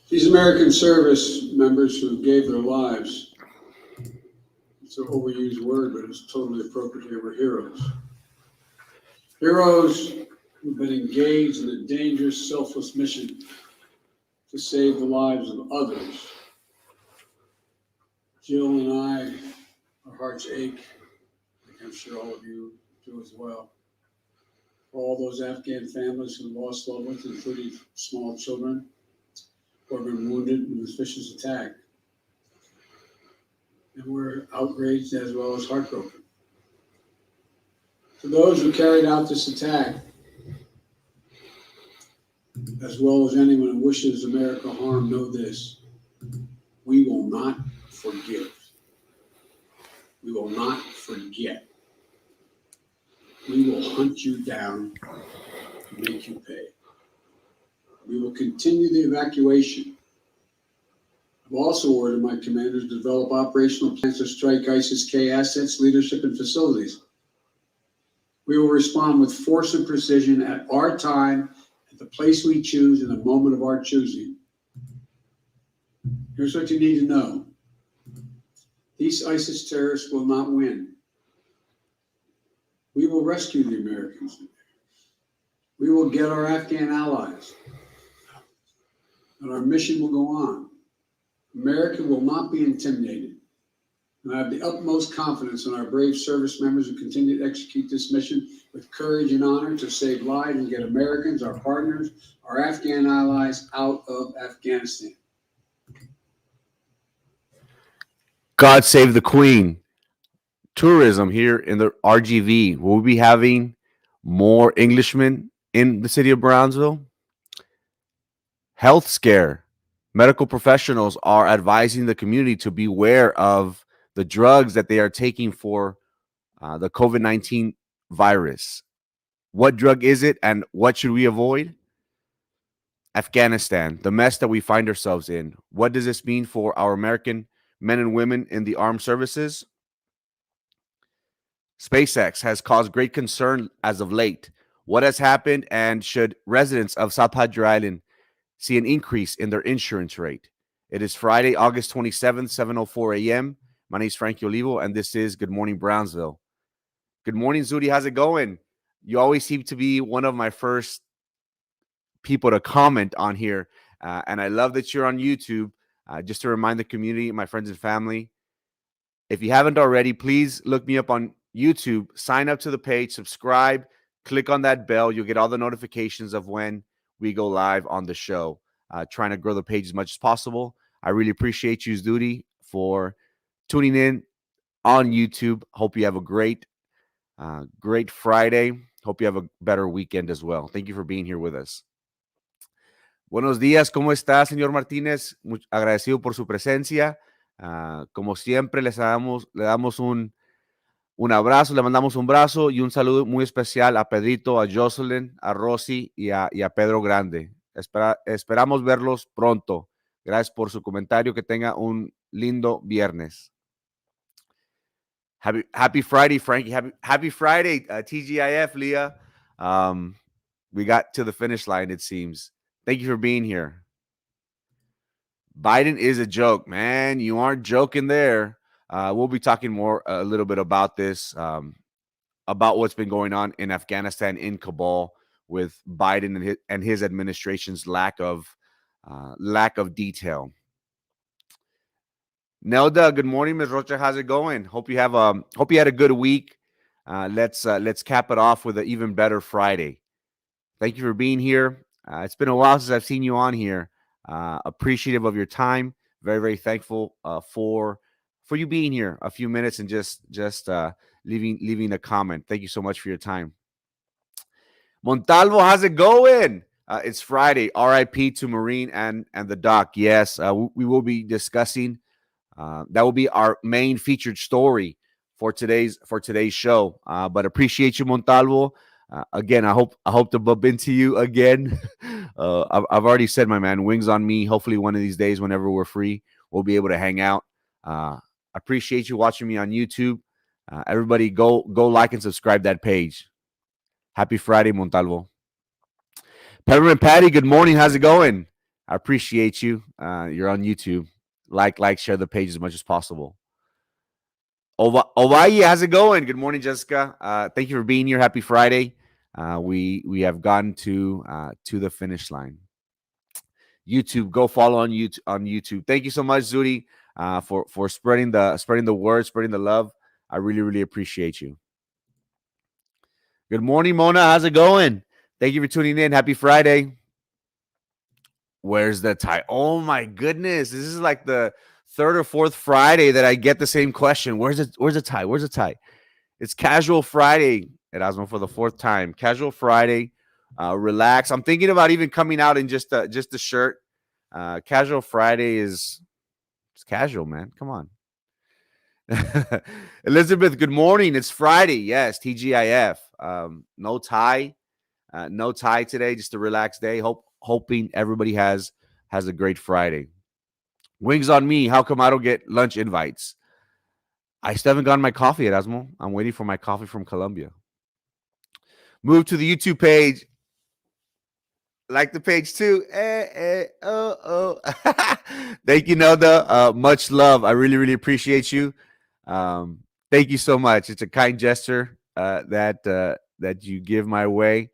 These American service members who gave their lives, it's an overused word, but it's totally appropriate here, were heroes. Heroes who've been engaged in a dangerous, selfless mission to save the lives of others. Jill and I, our hearts ache, like I'm sure all of you do as well, for all those Afghan families who lost loved ones, including small children, or have been wounded in this vicious attack. And we're outraged as well as heartbroken. To those who carried out this attack, as well as anyone who wishes America harm, know this: we will not forgive. We will not forget. We will hunt you down and make you pay. We will continue the evacuation. I've also ordered my commanders to develop operational plans to strike ISIS-K assets, leadership, and facilities. We will respond with force and precision at our time, at the place we choose, in the moment of our choosing. Here's what you need to know. These ISIS terrorists will not win. We will rescue the Americans. We will get our Afghan allies. And our mission will go on. America will not be intimidated. And I have the utmost confidence in our brave service members who continue to execute this mission with courage and honor to save lives and get Americans, our partners, our Afghan allies out of Afghanistan. God save the Queen. Tourism here in the RGV. Will we be having more Englishmen in the city of Brownsville? Health scare. Medical professionals are advising the community to beware of the drugs that they are taking for the COVID-19 virus. What drug is it and what should we avoid? Afghanistan, the mess that we find ourselves in. What does this mean for our American men and women in the armed services? SpaceX has caused great concern as of late. What has happened, and should residents of South Padre Island see an increase in their insurance rate? It is Friday, August 27th, 7:04 a.m. My name is Frankie Olivo, and this is Good Morning Brownsville. Good morning, Zudi. How's it going? You always seem to be one of my first people to comment on here, and I love that you're on YouTube. Just to remind the community, my friends and family, if you haven't already, please look me up on YouTube, sign up to the page, subscribe, click on that bell. You'll get all the notifications of when we go live on the show. Trying to grow the page as much as possible. I really appreciate you, Zudi, for tuning in on YouTube. Hope you have a great Friday. Hope you have a better weekend as well. Thank you for being here with us. Buenos días, ¿cómo está, señor Martínez? Muy agradecido por su presencia. Como siempre, le damos un abrazo, le mandamos un abrazo y un saludo muy especial a Pedrito, a Jocelyn, a Rosy y a Pedro Grande. Esperamos verlos pronto. Gracias por su comentario. Que tenga un lindo viernes. Happy Friday, Frankie. Happy Friday, TGIF, Leah. We got to the finish line, it seems. Thank you for being here. Biden is a joke, man. You aren't joking there. We'll be talking more a little bit about this, about what's been going on in Afghanistan, in Kabul, with Biden and his administration's lack of detail. Nelda, good morning, Ms. Rocha. How's it going? Hope you had a good week. Let's cap it off with an even better Friday. Thank you for being here. It's been a while since I've seen you on here. Appreciative of your time. Very, very thankful for you being here a few minutes and just leaving a comment. Thank you so much for your time. Montalvo, how's it going? It's Friday. RIP to Marine and the Doc. Yes, we will be discussing. That will be our main featured story for today's show. But appreciate you, Montalvo. Again, I hope to bump into you again. I've already said, my man, wings on me. Hopefully one of these days, whenever we're free, we'll be able to hang out. Appreciate you watching me on YouTube. Everybody go like and subscribe that page. Happy Friday, Montalvo. Peppermint Patty, good morning. How's it going? I appreciate you. You're on YouTube. Share the page as much as possible. Ovalle, how's it going? Good morning, Jessica. Thank you for being here. Happy Friday. We have gotten to the finish line. YouTube, go follow on YouTube. Thank you so much, Zuri, for spreading the word, spreading the love. I really appreciate you. Good morning, Mona. How's it going? Thank you for tuning in. Happy Friday. Where's the tie? Oh my goodness. This is like the third or fourth Friday that I get the same question. Where's the tie? Where's the tie? It's Casual Friday at Osmo for the fourth time. Casual Friday. Relax. I'm thinking about even coming out in just a shirt. Casual Friday is it's casual, man. Come on. Elizabeth, good morning. It's Friday. Yes, TGIF. No tie. No tie today. Just a relaxed day. Hoping everybody has a great Friday. Wings on me. How come I don't get lunch invites? I still haven't gotten my coffee yet, Osmo. I'm waiting for my coffee from Colombia. Move to the YouTube page. Like the page too. Thank you, Nelda. Much love. I really appreciate you. Thank you so much. It's a kind gesture that you give my way.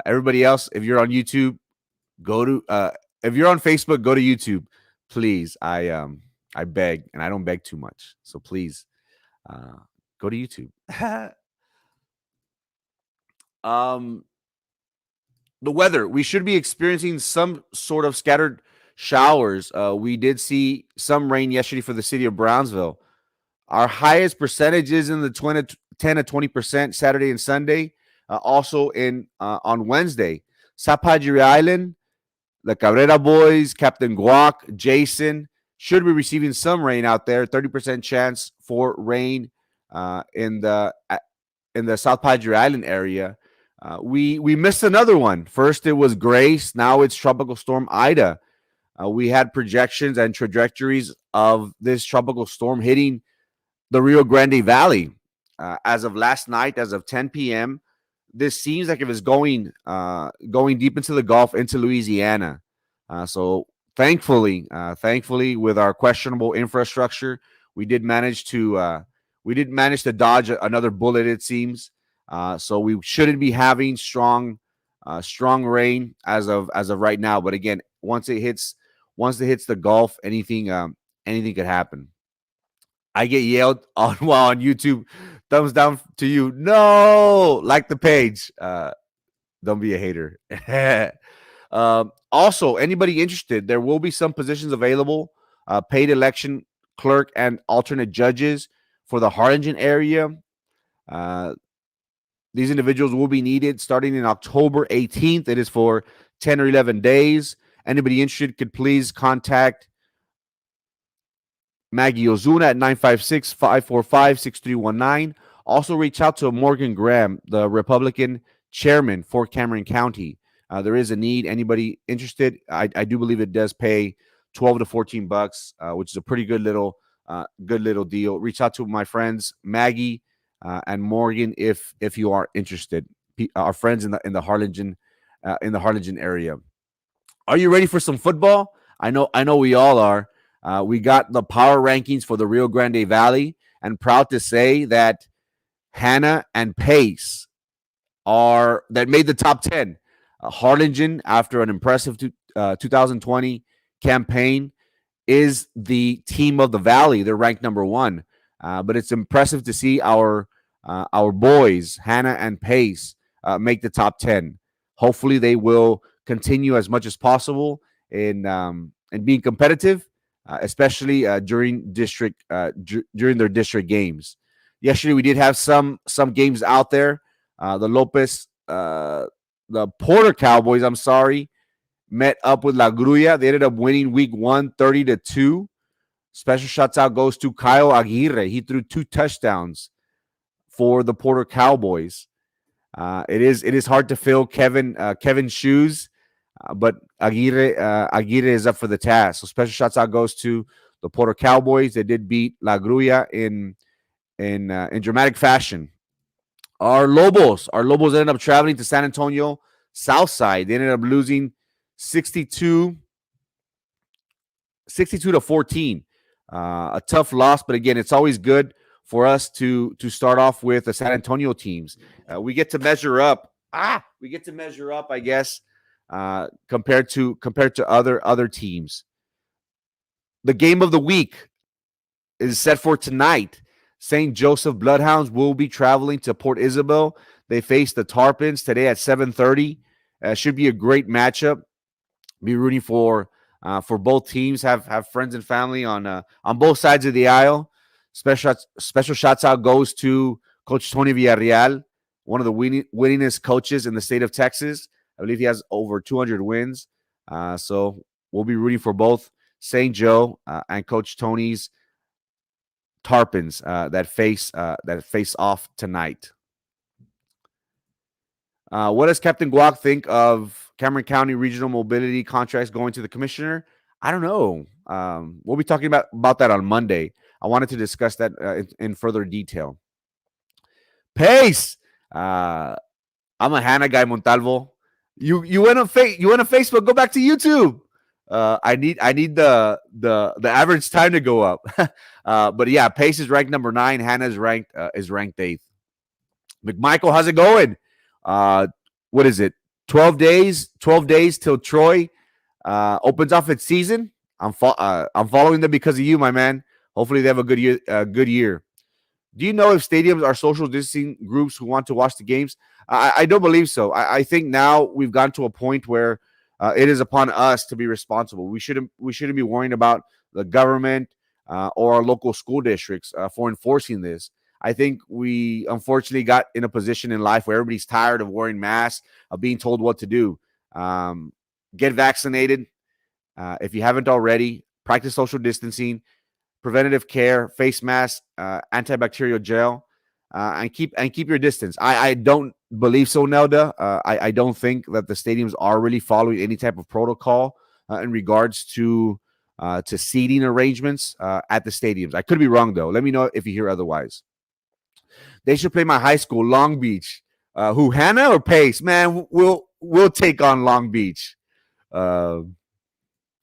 Everybody else, if you're on YouTube, go to. If you're on Facebook, go to YouTube, please. I beg, and I don't beg too much. So please, go to YouTube. The weather, we should be experiencing some sort of scattered showers. We did see some rain yesterday for the city of Brownsville. Our highest percentages in the 10 to 20% Saturday and Sunday. Also on Wednesday, Sapajiri Island, the Cabrera Boys, Captain Guac, Jason should be receiving some rain out there. 30% chance for rain in the South Padre Island area. We missed another one. First, it was Grace. Now it's Tropical Storm Ida. We had projections and trajectories of this tropical storm hitting the Rio Grande Valley. As of last night, as of 10 p.m., this seems like it was going deep into the Gulf, into Louisiana. So thankfully, with our questionable infrastructure, we did manage to dodge another bullet. It seems. So we shouldn't be having strong rain as of right now. But again, once it hits the Gulf, anything could happen. I get yelled on while on YouTube. Thumbs down to you. No, like the page. Don't be a hater. Also, anybody interested, there will be some positions available. Paid election clerk and alternate judges for the Harlingen area. These individuals will be needed starting in October 18th. It is for 10 or 11 days. Anybody interested could please contact Maggie Ozuna at 956-545-6319. Also reach out to Morgan Graham, the Republican chairman for Cameron County. There is a need. Anybody interested? I do believe it does pay $12 to $14, which is a pretty good little deal. Reach out to my friends Maggie and Morgan if you are interested. Our friends in the Harlingen area. Are you ready for some football? I know we all are. We got the power rankings for the Rio Grande Valley, and proud to say that Hannah and Pace that made the top 10. Harlingen, after an impressive 2020 campaign, is the team of the Valley. They're ranked number 1. But it's impressive to see our boys, Hannah and Pace, make the top 10. Hopefully, they will continue as much as possible in being competitive, especially during their district games. Yesterday, we did have some games out there. The Porter Cowboys, met up with La Grulla. They ended up winning week 1, 30-2. Special shouts out goes to Kyle Aguirre. He threw 2 touchdowns for the Porter Cowboys. It is hard to fill Kevin's shoes, but Aguirre is up for the task. So special shouts out goes to the Porter Cowboys. They did beat La Grulla in dramatic fashion. Our Lobos ended up traveling to San Antonio South Side. They ended up losing 62 to 14. A tough loss, but again, it's always good for us to start off with the San Antonio teams. We get to measure up. We get to measure up, I guess, compared to other teams. The game of the week is set for tonight. St. Joseph Bloodhounds will be traveling to Port Isabel. They face the Tarpons today at 7:30. Should be a great matchup. Be rooting for both teams. Have friends and family on both sides of the aisle. Special shots out goes to Coach Tony Villarreal, one of the winningest coaches in the state of Texas. I believe he has over 200 wins. So we'll be rooting for both St. Joe and Coach Tony's Tarpons that face off tonight. What does Captain Guac think of Cameron County regional mobility contracts going to the commissioner? I don't know. We'll be talking about that on Monday. I wanted to discuss that in further detail. Pace. I'm a Hannah guy, Montalvo. You went on Facebook. Go back to YouTube. I need the average time to go up. But yeah, Pace is ranked number 9. Hannah is ranked 8th. McMichael, how's it going? What is it? 12 days till Troy opens off its season. I'm following them because of you, my man. Hopefully they have a good year. Do you know if stadiums are social distancing groups who want to watch the games? I don't believe so. I think now we've gotten to a point where it is upon us to be responsible. We shouldn't be worrying about the government or our local school districts for enforcing this. I think we unfortunately got in a position in life where everybody's tired of wearing masks, of being told what to do. Get vaccinated. If you haven't already, practice social distancing, preventative care, face mask, antibacterial gel, and keep your distance. I don't believe so, Nelda. I don't think that the stadiums are really following any type of protocol in regards to seating arrangements at the stadiums. I could be wrong, though. Let me know if you hear otherwise. They should play my high school, Long Beach. Who, Hannah or Pace? Man, we'll take on Long Beach. Yeah,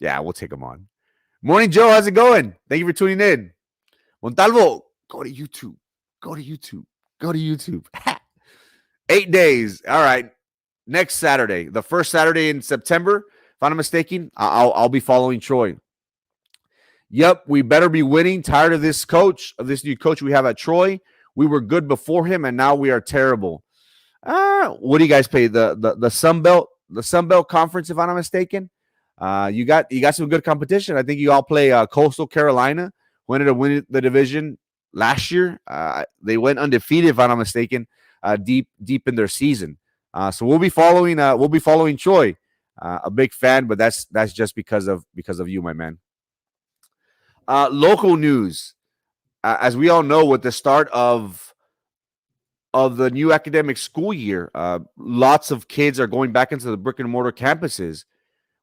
we'll take them on. Morning, Joe. How's it going? Thank you for tuning in. Montalvo, go to YouTube. Go to YouTube. 8 days. All right. Next Saturday, the first Saturday in September, if I'm not mistaken, I'll be following Troy. Yep, we better be winning. Tired of this new coach we have at Troy. We were good before him, and now we are terrible. What do you guys play? The Sun Belt Conference, if I'm not mistaken. You got some good competition. I think you all play Coastal Carolina, who ended up winning the division last year. They went undefeated, if I'm not mistaken, deep in their season. So we'll be following Troy. A big fan, but that's just because of you, my man. Local news. As we all know, with the start of the new academic school year, lots of kids are going back into the brick and mortar campuses.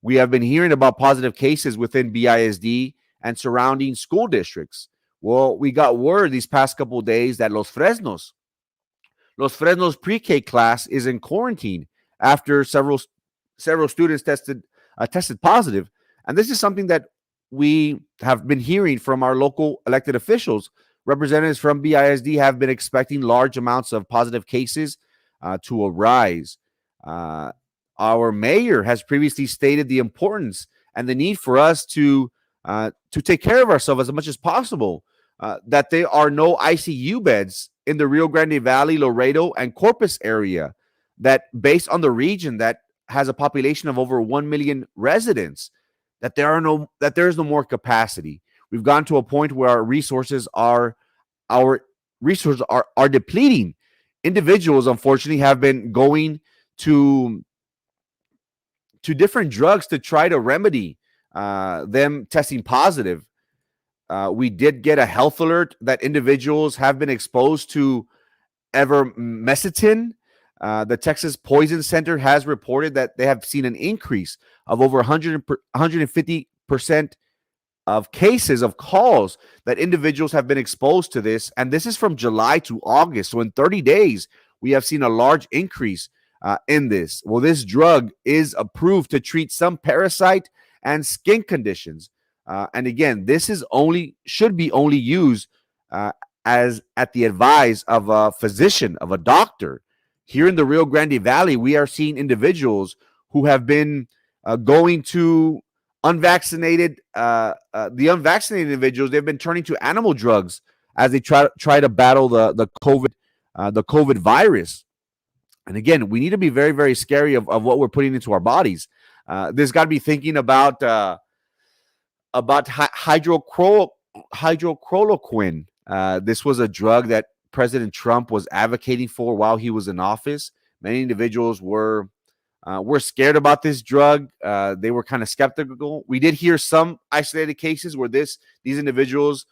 We have been hearing about positive cases within BISD and surrounding school districts. Well, we got word these past couple of days that Los Fresnos pre-K class is in quarantine after several students tested positive. And this is something that we have been hearing from our local elected officials. Representatives from BISD have been expecting large amounts of positive cases to arise. Our mayor has previously stated the importance and the need for us to take care of ourselves as much as possible, that there are no ICU beds in the Rio Grande Valley, Laredo, and Corpus area, that based on the region that has a population of over 1 million residents, that there is no more capacity. We've gotten to a point where our resources are depleting. Individuals, unfortunately, have been going to different drugs to try to remedy them testing positive. We did get a health alert that individuals have been exposed to ivermectin. The Texas Poison Center has reported that they have seen an increase of over 150% of cases of calls that individuals have been exposed to this. And this is from July to August. So in 30 days, we have seen a large increase in this. Well, this drug is approved to treat some parasite and skin conditions. And again, this is should be only used as at the advice of a physician, of a doctor. Here in the Rio Grande Valley, we are seeing individuals who have been going to the unvaccinated individuals. They've been turning to animal drugs as they try to battle the COVID virus. And again, we need to be very, very scary of what we're putting into our bodies. There's got to be thinking about hydrochloroquine. This was a drug that President Trump was advocating for while he was in office. Many individuals were scared about this drug. They were kind of skeptical. We did hear some isolated cases where these individuals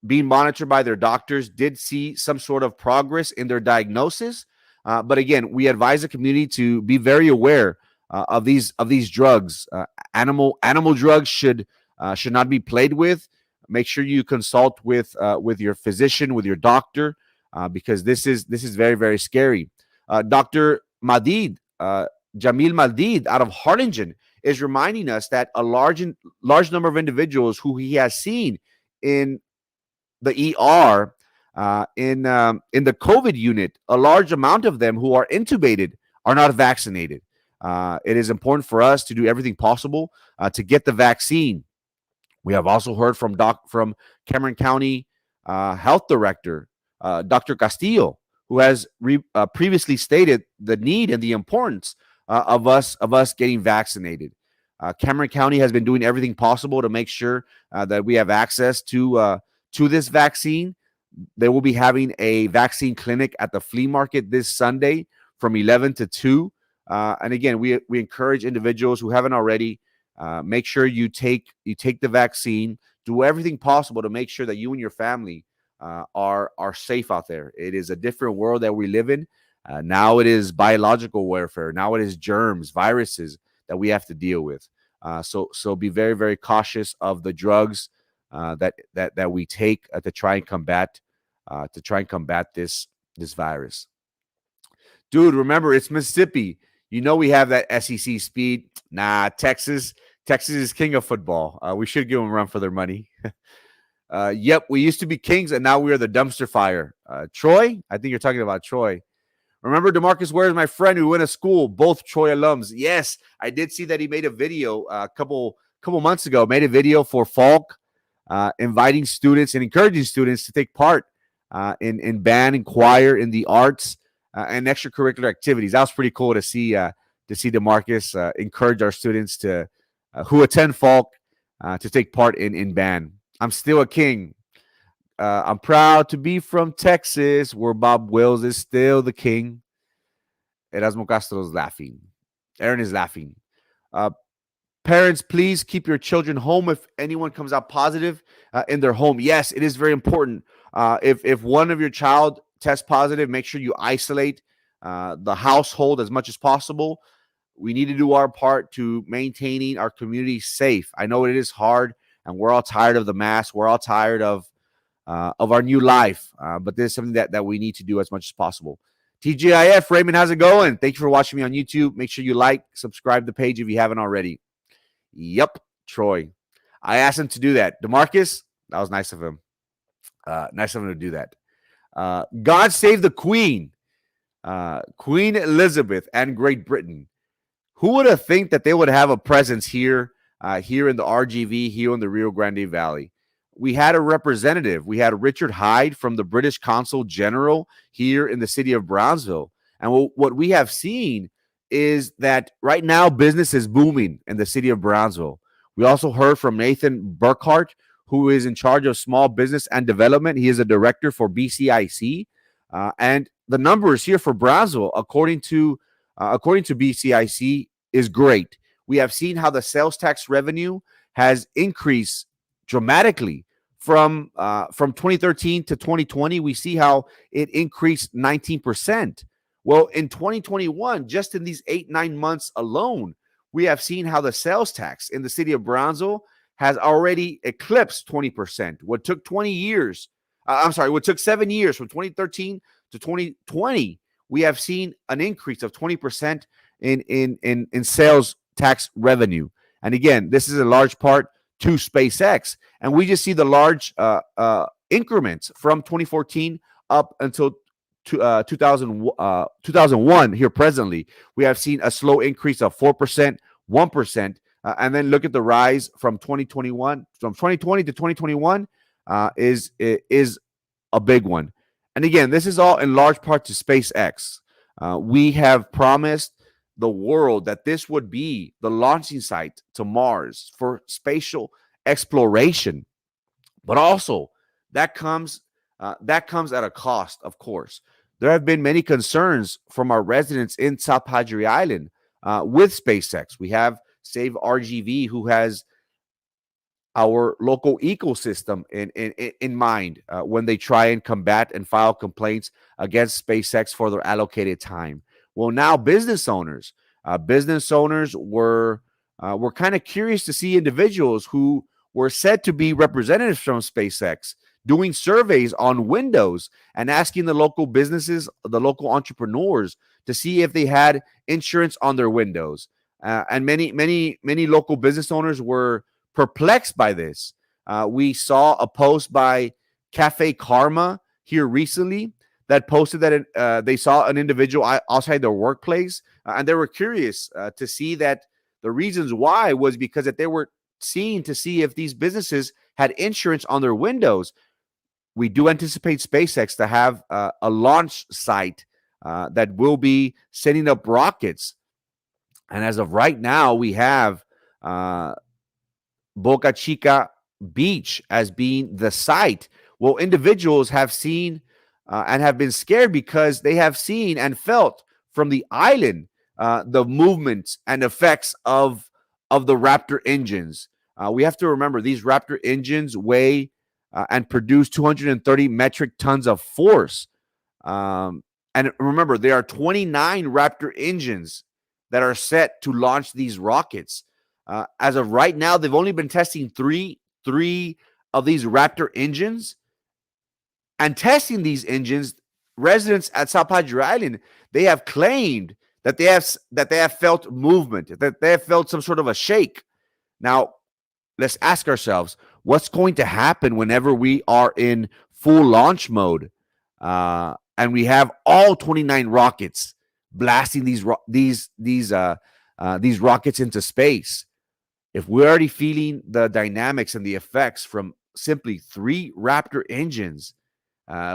being monitored by their doctors did see some sort of progress in their diagnosis. But again, we advise the community to be very aware of these drugs. Animal drugs should not be played with. Make sure you consult with your physician, with your doctor, because this is very, very scary. Dr. Madid, Jamil Madid out of Harlingen is reminding us that a large number of individuals who he has seen in the ER, in the COVID unit, a large amount of them who are intubated are not vaccinated. It is important for us to do everything possible to get the vaccine. We have also heard from Cameron County Health Director, Dr. Castillo, who has previously stated the need and the importance of us getting vaccinated. Cameron County has been doing everything possible to make sure that we have access to this vaccine. They will be having a vaccine clinic at the flea market this Sunday from 11 to 2. And again, we encourage individuals who haven't already, make sure you take the vaccine. Do everything possible to make sure that you and your family are safe out there. It is a different world that we live in. Now it is biological warfare. Now it is germs, viruses that we have to deal with. So be very, very cautious of the drugs that we take to try and combat this virus. Dude, remember, it's Mississippi. You know we have that SEC speed. Nah, Texas is king of football. We should give them a run for their money. Yep, we used to be kings, and now we are the dumpster fire. Troy, I think you're talking about Troy. Remember DeMarcus Ware is my friend who went to school, both Troy alums. Yes, I did see that he made a video a couple months ago, made a video for Falk, inviting students and encouraging students to take part in band and choir, in the arts, and extracurricular activities. That was pretty cool to see DeMarcus encourage our students who attend Falk to take part in band. I'm still a king. I'm proud to be from Texas, where Bob Wills is still the king. Erasmo Castro is laughing. Aaron is laughing. Parents, please keep your children home if anyone comes out positive in their home. Yes, it is very important. If one of your child tests positive, make sure you isolate the household as much as possible. We need to do our part to maintaining our community safe. I know it is hard, and we're all tired of the mask. We're all tired of our new life, but this is something that we need to do as much as possible. TGIF, Raymond, how's it going? Thank you for watching me on YouTube. Make sure you like, subscribe to the page if you haven't already. Yep, Troy. I asked him to do that. DeMarcus, that was nice of him. Nice of him to do that. God save the Queen. Queen Elizabeth and Great Britain. Who would have think that they would have a presence here in the RGV, here in the Rio Grande Valley? We had a representative. We had Richard Hyde from the British Consul General here in the city of Brownsville. And what we have seen is that right now business is booming in the city of Brownsville. We also heard from Nathan Burkhart, who is in charge of small business and development. He is a director for BCIC. And the numbers here for Brownsville, according to BCIC, is great. We have seen how the sales tax revenue has increased dramatically from 2013 to 2020. We see how it increased 19%. Well, in 2021, just in these 8-9 months alone, we have seen how the sales tax in the city of Brownsville has already eclipsed 20%. What took 20 years I'm sorry, what took 7 years from 2013 to 2020, we have seen an increase of 20% in sales tax revenue. And again, this is a large part to SpaceX. And we just see the large increments from 2014 up until 2001 here presently. We have seen a slow increase of 4%, 1%. And then look at the rise from 2021, from 2020 to 2021 is a big one. And again, this is all in large part to SpaceX. We have promised the world that this would be the launching site to Mars for spatial exploration, but also that comes at a cost. Of course, there have been many concerns from our residents in South Padre Island with SpaceX. We have Save RGV, who has our local ecosystem in mind when they try and combat and file complaints against SpaceX for their allocated time. Well, now business owners were kind of curious to see individuals who were said to be representatives from SpaceX doing surveys on windows and asking the local businesses, the local entrepreneurs, to see if they had insurance on their windows. And many local business owners were perplexed by this. We saw a post by Cafe Karma here recently that posted that they saw an individual outside their workplace, and they were curious to see that the reasons why was because that they were seeing to see if these businesses had insurance on their windows. We do anticipate SpaceX to have a launch site that will be sending up rockets. And as of right now, we have Boca Chica Beach as being the site. Well, individuals have seen and have been scared because they have seen and felt from the island the movements and effects of the Raptor engines. We have to remember these Raptor engines weigh and produce 230 metric tons of force. And remember, there are 29 Raptor engines that are set to launch these rockets. As of right now, they've only been testing three of these Raptor engines. And testing these engines, residents at South Padre Island, they have claimed that they have felt movement, that they have felt some sort of a shake. Now, let's ask ourselves, what's going to happen whenever we are in full launch mode and we have all 29 rockets blasting these rockets into space? If we're already feeling the dynamics and the effects from simply 3 Raptor engines,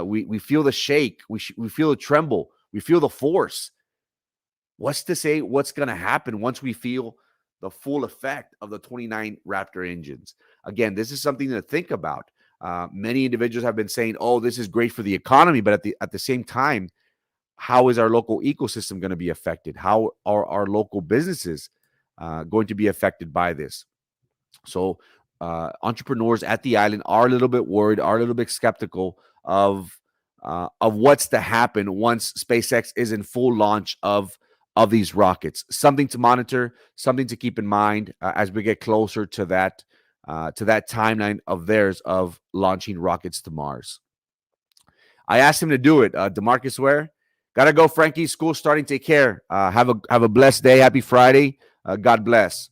we feel the shake, we feel the tremble, we feel the force. What's to say what's going to happen once we feel the full effect of the 29 Raptor engines? Again, this is something to think about. Many individuals have been saying, "Oh, this is great for the economy," but at the same time, how is our local ecosystem going to be affected? How are our local businesses going to be affected by this? So, entrepreneurs at the island are a little bit worried, are a little bit skeptical of what's to happen once SpaceX is in full launch of these rockets. Something to monitor, something to keep in mind as we get closer to that timeline of theirs of launching rockets to Mars. I asked him to do it. DeMarcus Ware, gotta go, Frankie. School's starting. Take care. Have a blessed day. Happy Friday. God bless.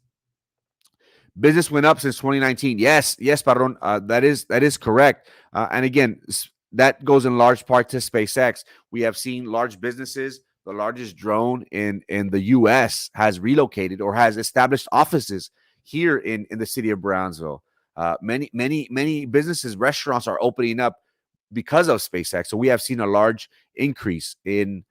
Business went up since 2019. Yes, Padron. That is correct. And again, that goes in large part to SpaceX. We have seen large businesses. The largest drone in the U.S. has relocated or has established offices here in the city of Brownsville. Many businesses, restaurants are opening up because of SpaceX. So we have seen a large increase in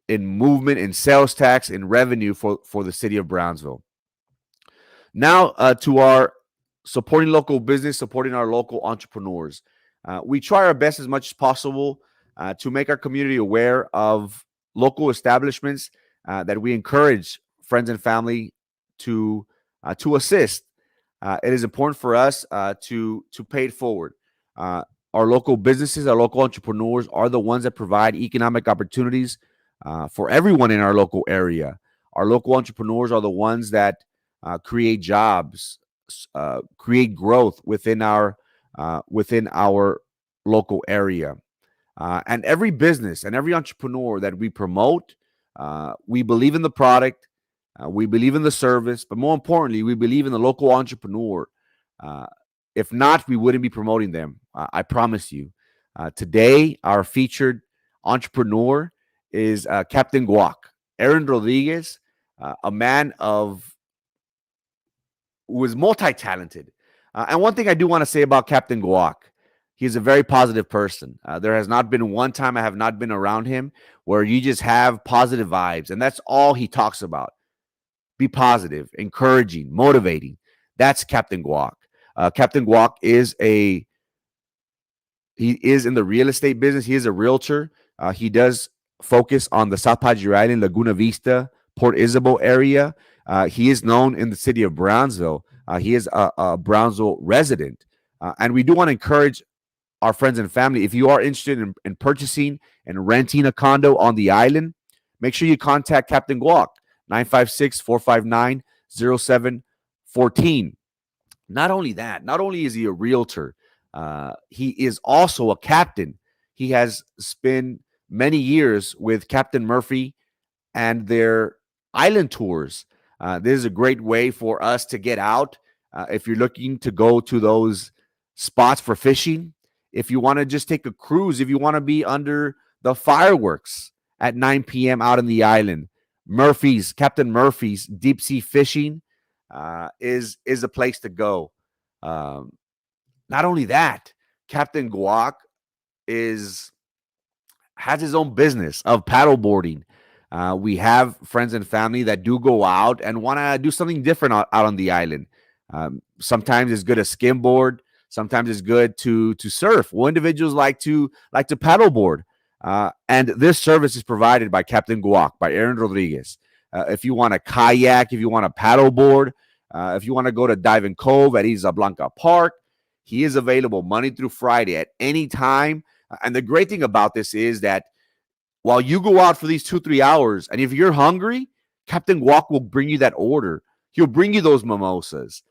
movement, in sales tax, in revenue for the city of Brownsville. Now to our supporting local business, supporting our local entrepreneurs. We try our best as much as possible to make our community aware of local establishments that we encourage friends and family to assist. It is important for us to pay it forward. Our local businesses, our local entrepreneurs are the ones that provide economic opportunities for everyone in our local area. Our local entrepreneurs are the ones that create jobs, create growth within our within our local area. And every business and every entrepreneur that we promote, we believe in the product, we believe in the service, but more importantly, we believe in the local entrepreneur. Uh, if not, we wouldn't be promoting them. I promise you. Today, our featured entrepreneur is Captain Guac, Aaron Rodriguez, a man who is multi-talented. And one thing I do want to say about Captain Guac, he's a very positive person. There has not been one time I have not been around him where you just have positive vibes, and that's all he talks about. Be positive, encouraging, motivating. That's Captain Guac. Captain Guac he is in the real estate business. He is a realtor. He does focus on the South Padre Island, Laguna Vista, Port Isabel area. He is known in the city of Brownsville. He is a Brownsville resident. And we do want to encourage our friends and family, if you are interested in purchasing and renting a condo on the island, make sure you contact Captain Guac, 956-459-0714. Not only that, not only is he a realtor, he is also a captain. He has spent many years with Captain Murphy and their island tours. This is a great way for us to get out. If you're looking to go to those spots for fishing, if you want to just take a cruise, if you want to be under the fireworks at 9 p.m. out on the island, Captain Murphy's deep sea fishing is a place to go. Not only that, Captain Guac has his own business of paddleboarding. We have friends and family that do go out and want to do something different out on the island. Sometimes it's good to skimboard. Sometimes it's good to surf. Well, individuals like to paddleboard. And this service is provided by Captain Guac, by Aaron Rodriguez. If you want a kayak, if you want a paddleboard, if you want to go to Diving Cove at Isla Blanca Park, he is available Monday through Friday at any time. And the great thing about this is that while you go out for these 2-3 hours, and if you're hungry, Captain Guac will bring you that order. He'll bring you those mimosas.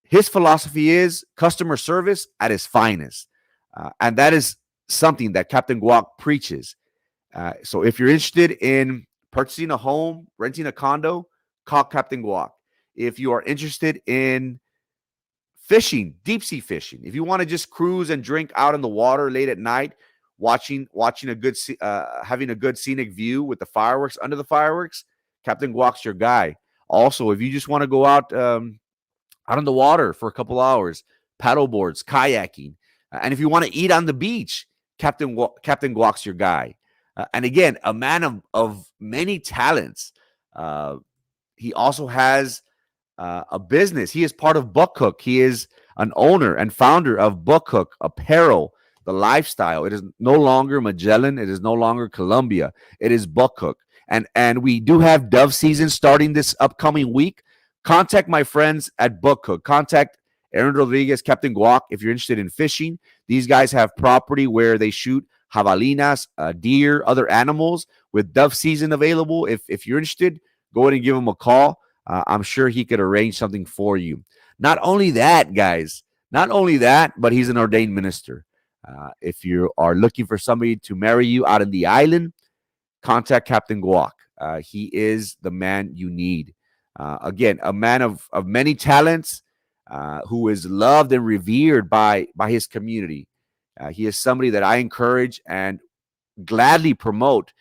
His philosophy is customer service at its finest. And that is something that Captain Guac preaches. So if you're interested in purchasing a home, renting a condo, call Captain Guac. If you are interested in fishing, deep sea fishing, if you want to just cruise and drink out in the water late at night, watching a good, having a good scenic view with the fireworks, under the fireworks, Captain Guac's your guy. Also, if you just want to go out on the water for a couple hours, paddle boards, kayaking, and if you want to eat on the beach, Captain Guac's your guy. And again, a man of many talents. He also has a business. He is part of Buckhook. He is an owner and founder of Buckhook Apparel, the lifestyle. It is no longer Magellan. It is no longer Columbia. It is Buckhook. And we do have dove season starting this upcoming week. Contact my friends at Buckhook. Contact Aaron Rodriguez, Captain Guac, if you're interested in fishing. These guys have property where they shoot javelinas, deer, other animals with dove season available. If you're interested, go ahead and give him a call. I'm sure he could arrange something for you. Not only that, guys, but he's an ordained minister. If you are looking for somebody to marry you out in the island, contact Captain Guac. He is the man you need. Again, a man of many talents, who is loved and revered by his community. He is somebody that I encourage and gladly promote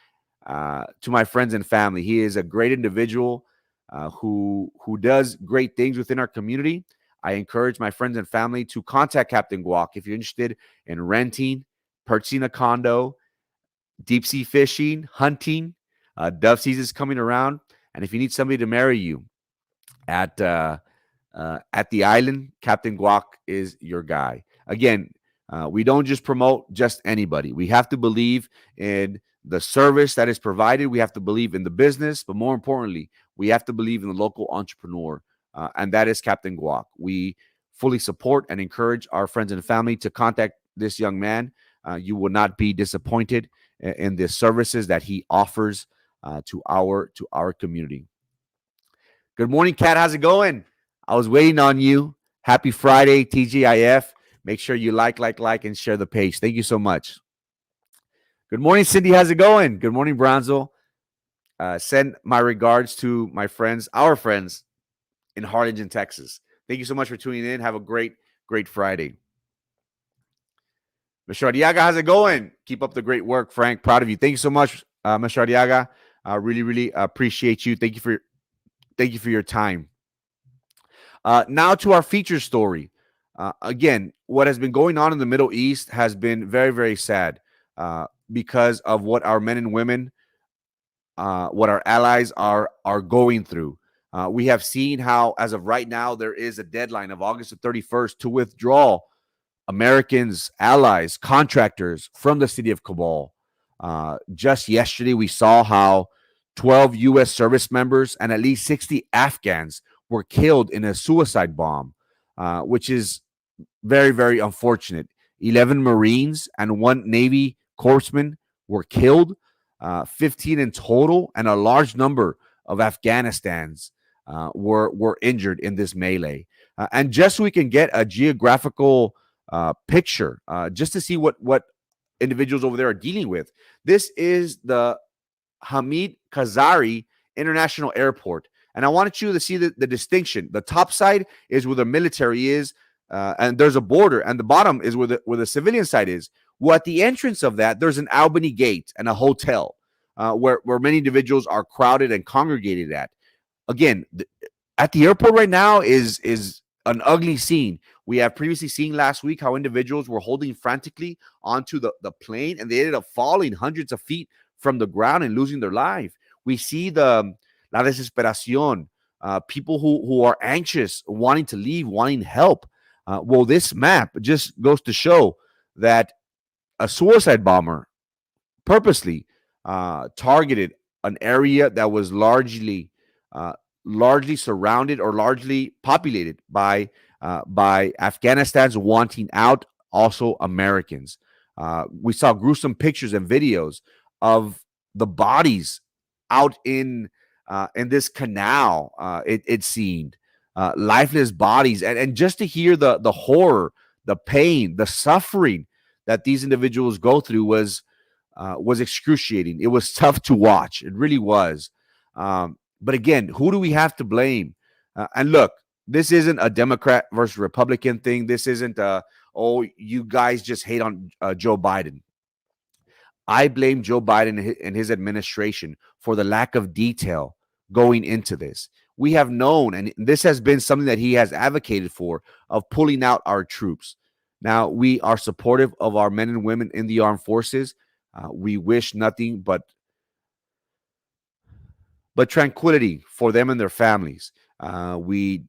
to my friends and family. He is a great individual who does great things within our community. I encourage my friends and family to contact Captain Guac if you're interested in renting, purchasing a condo, deep sea fishing, hunting. Dove season is coming around, and if you need somebody to marry you at the island, Captain Guac is your guy. Again, we don't just promote just anybody. We have to believe in the service that is provided. We have to believe in the business, but more importantly, we have to believe in the local entrepreneur, and that is Captain Guac. We fully support and encourage our friends and family to contact this young man. You will not be disappointed in the services that he offers to our community. Good morning, Kat. How's it going? I was waiting on you. Happy Friday, TGIF. Make sure you like, and share the page. Thank you so much. Good morning, Cindy. How's it going? Good morning, Brownsville. Send my regards to my friends, our friends in Harlingen, Texas. Thank you so much for tuning in. Have a great, great Friday. Mr. Arriaga, how's it going? Keep up the great work, Frank. Proud of you. Thank you so much, Mr. Arriaga. Really, really appreciate you. Thank you for your time. Now to our feature story. Again, what has been going on in the Middle East has been very, very sad because of what our men and women, what our allies are going through. We have seen how, as of right now, there is a deadline of August the 31st to withdraw Americans, allies, contractors from the city of Kabul. Just yesterday, we saw how 12 U.S. service members and at least 60 Afghans were killed in a suicide bomb, which is very, very unfortunate. 11 Marines and 1 Navy corpsman were killed, 15 in total, and a large number of Afghanistans were injured in this melee. And just so we can get a geographical picture, just to see what individuals over there are dealing with, this is the Hamid Kazari International Airport. And I wanted you to see the distinction. The top side is where the military is, and there's a border, and the bottom is where the civilian side is. Well, at the entrance of that, there's an Albany Gate and a hotel where many individuals are crowded and congregated at. Again, at the airport right now is an ugly scene. We have previously seen last week how individuals were holding frantically onto the plane, and they ended up falling hundreds of feet from the ground and losing their life. We see la desesperación, people who are anxious, wanting to leave, wanting help. Well, this map just goes to show that a suicide bomber purposely targeted an area that was largely surrounded or largely populated by Afghanistan's wanting out, also Americans. We saw gruesome pictures and videos of the bodies out in this canal. It seemed lifeless bodies, and just to hear the horror, the pain, the suffering that these individuals go through was excruciating. It was tough to watch. It really was. But again, who do we have to blame? And look, this isn't a Democrat versus Republican thing. This isn't you guys just hate on Joe Biden. I blame Joe Biden and his administration for the lack of detail going into this. We have known, and this has been something that he has advocated for, of pulling out our troops. Now, we are supportive of our men and women in the armed forces. We wish nothing but tranquility for them and their families. We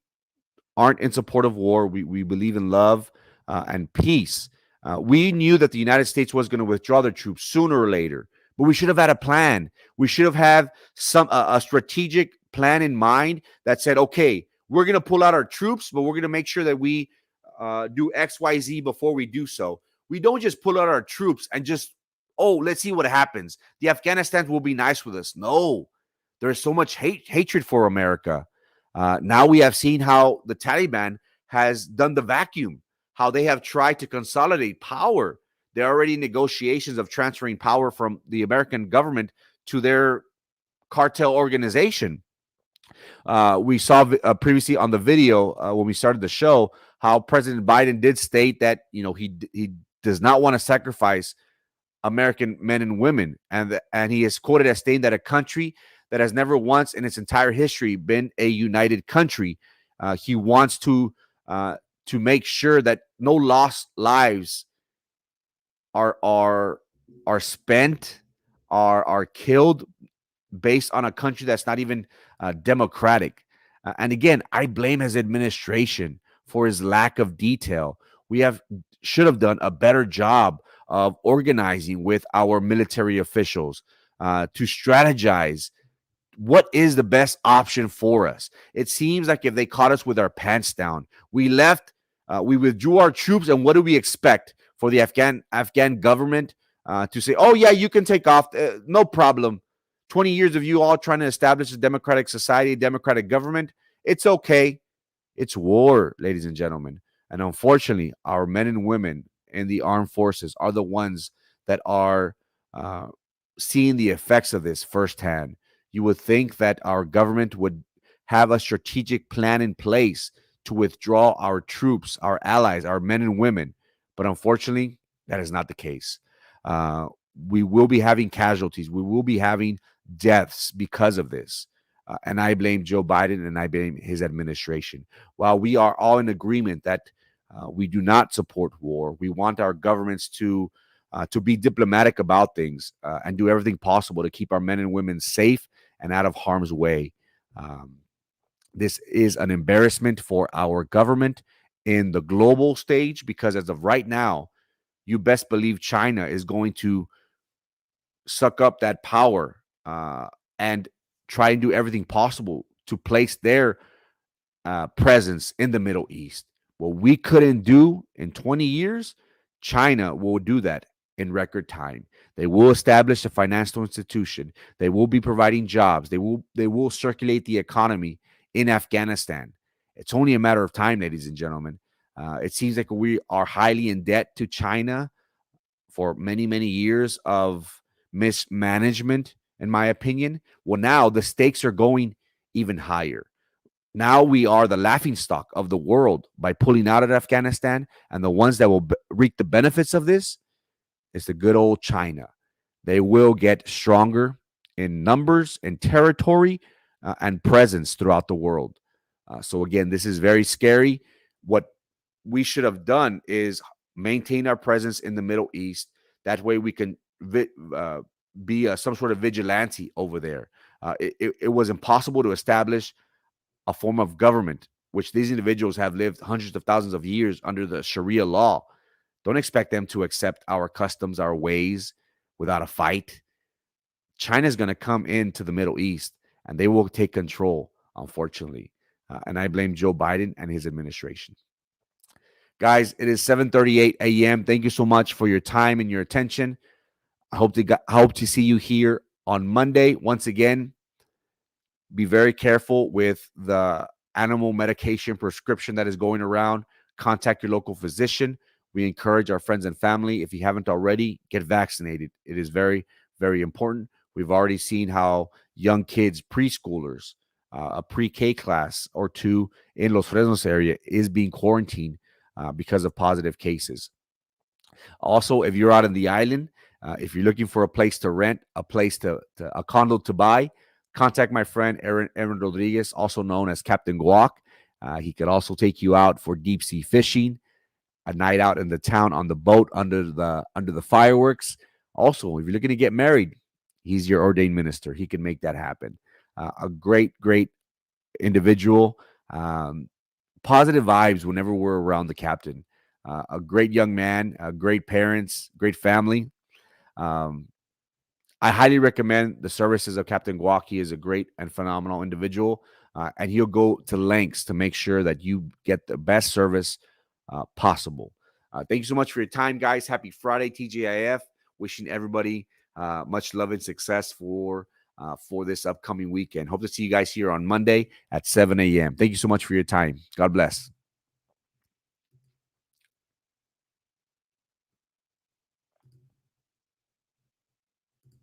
aren't in support of war. We believe in love and peace. We knew that the United States was going to withdraw their troops sooner or later, but we should have had a plan. We should have had a strategic plan in mind that said, okay, we're going to pull out our troops, but we're going to make sure that we do X, Y, Z before we do so. We don't just pull out our troops and just, let's see what happens. The Afghanistan will be nice with us. No, there's so much hatred for America. Now we have seen how the Taliban has done the vacuum, how they have tried to consolidate power. There are already negotiations of transferring power from the American government to their cartel organization. We saw previously on the video when we started the show how President Biden did state that he does not want to sacrifice American men and women, and he is quoted as stating that a country that has never once in its entire history been a united country, he wants to make sure that no lost lives are spent, are killed based on a country that's not even democratic. And again, I blame his administration for his lack of detail. We should have done a better job of organizing with our military officials to strategize what is the best option for us. It seems like if they caught us with our pants down, we withdrew our troops, and what do we expect for the Afghan government to say, oh yeah, you can take off, no problem. 20 years of you all trying to establish a democratic society, a democratic government. It's okay. It's war, ladies and gentlemen. And unfortunately, our men and women in the armed forces are the ones that are uh, seeing the effects of this firsthand. You would think that our government would have a strategic plan in place to withdraw our troops, our allies, our men and women. But unfortunately, that is not the case. Uh, we will be having casualties. We will be having deaths because of this. And I blame Joe Biden and I blame his administration. While we are all in agreement that we do not support war, we want our governments to be diplomatic about things and do everything possible to keep our men and women safe and out of harm's way. Um, this is an embarrassment for our government in the global stage because as of right now, you best believe China is going to suck up that power and try and do everything possible to place their presence in the Middle East. What we couldn't do in 20 years, China will do that in record time. They will establish a financial institution. They will be providing jobs. They will circulate the economy in Afghanistan. It's only a matter of time, ladies and gentlemen. It seems like we are highly in debt to China for many, many years of mismanagement, in my opinion. Well, now the stakes are going even higher. Now we are the laughing stock of the world by pulling out of Afghanistan, and the ones that will reap the benefits of this is the good old China. They will get stronger in numbers and territory and presence throughout the world. So again, this is very scary. What we should have done is maintain our presence in the Middle East. That way, we can be some sort of vigilante over there. It was impossible to establish a form of government, which these individuals have lived hundreds of thousands of years under the Sharia law. Don't expect them to accept our customs, our ways without a fight. China is going to come into the Middle East and they will take control, unfortunately. And I blame Joe Biden and his administration. Guys, it is 7:38 a.m. Thank you so much for your time and your attention. I hope to see you here on Monday. Once again, be very careful with the animal medication prescription that is going around. Contact your local physician. We encourage our friends and family, if you haven't already, get vaccinated. It is very, very important. We've already seen how young kids, preschoolers, a pre-K class or two in Los Fresnos area is being quarantined because of positive cases. Also, if you're out in the island, if you're looking for a place to rent, a condo to buy, contact my friend Aaron Rodriguez, also known as Captain Guac. He could also take you out for deep sea fishing, a night out in the town on the boat under the fireworks. Also, if you're looking to get married, he's your ordained minister. He can make that happen. A great individual. Positive vibes whenever we're around the captain. A great young man, great parents, great family. Um, I highly recommend the services of Captain Guac. He is a great and phenomenal individual, and he'll go to lengths to make sure that you get the best service possible. Thank you so much for your time, guys. Happy Friday, TGIF. Wishing everybody much love and success for this upcoming weekend. Hope to see you guys here on Monday at 7 a.m. Thank you so much for your time. God bless.